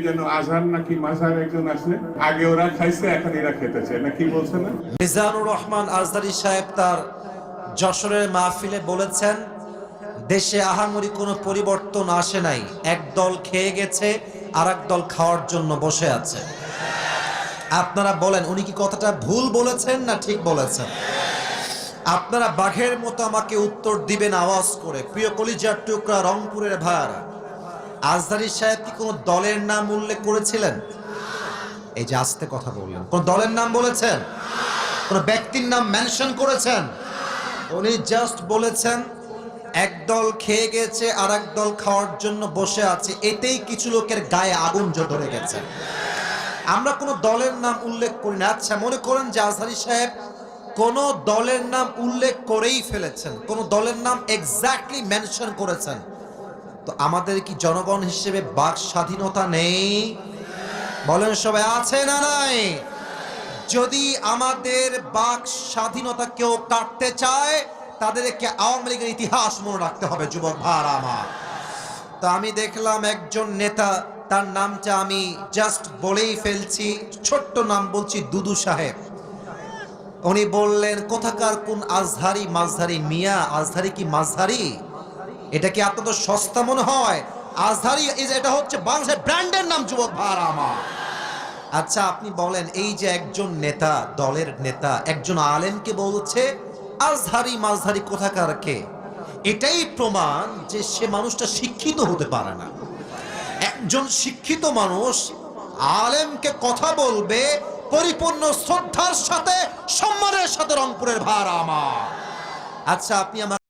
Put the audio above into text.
যেন আজহার নাকি মাজার একজন আছে, আগে ওরা খাইছে এখন এরা খেতে চায় না, কি বলছে না? মিজানুর রহমান আজহারী সাহেব তার যশোরের মাহফিলে বলেছেন, দেশে আহামরি কোনো পরিবর্তন আসে নাই, এক দল খেয়ে গেছে আর এক দল খাওয়ার জন্য বসে আছে। আপনারা বলেন উনি কি কথাটা ভুল বলেছেন না ঠিক বলেছেন? আপনারা বাঘের মতো আমাকে উত্তর দিবেন আওয়াজ করে। প্রিয় কলিজার টুকরা রংপুরের ভাইরা, আজহারী সাহেব কি কোনো দলের নাম উল্লেখ করেছিলেন? এই যে আস্তে কথা বললেন, কোন দলের নাম বলেছেন? কোন ব্যক্তির নাম মেনশন করেছেন? উনি জাস্ট বলেছেন এক দল খেয়ে গেছে আর এক দল খাওয়ার জন্য বসে আছে, এতেই কিছু লোকের গায়ে আগুন ধরে গেছে। আমরা কোনো দলের নাম উল্লেখ করি না। আচ্ছা, মনে করেন যে আজহারী সাহেব কোন দলের নাম উল্লেখ করেই ফেলেছেন, কোন দলের নাম এক্স্যাক্টলি মেনশন করেছেন, তো আমাদের কি জনগণ হিসেবে বাক স্বাধীনতা নেই? বলেন সবাই, আছে না নাই? যদি আমাদের বাক স্বাধীনতা কেউ কাটতে চায়, তাদেরকে আওয়ামী লীগের ইতিহাস মনে রাখতে হবে। যুবক ভাইরা আমার, তো আমি দেখলাম একজন নেতা, তার নামটা আমি জাস্ট বলেই ফেলছি, ছোট্ট নাম বলছি, দুদু সাহেব। উনি বললেন কোথাকার কোন আজহারি মাঝহারি মিয়া, আজহারি কি মাঝহারি? এটা কি আপনাদের সস্তা মনে হয়? আজহারি এটা হচ্ছে বাংলাদেশের ব্র্যান্ডের নাম। যুবক ভাইরা আমার, আচ্ছা আপনি বলেন, এই যে একজন নেতা, দলের নেতা একজন আলেমকে বলছে আজহারি মাঝহারি কোথাকার কে, এটাই প্রমাণ যে সে মানুষটা শিক্ষিত হতে পারে না। একজন শিক্ষিত মানুষ আলেমকে কথা বলবে পরিপূর্ণ শ্রদ্ধার সাথে, সম্মানের সাথে। রংপুরের ভাইরা আমার, আচ্ছা আপনি আমার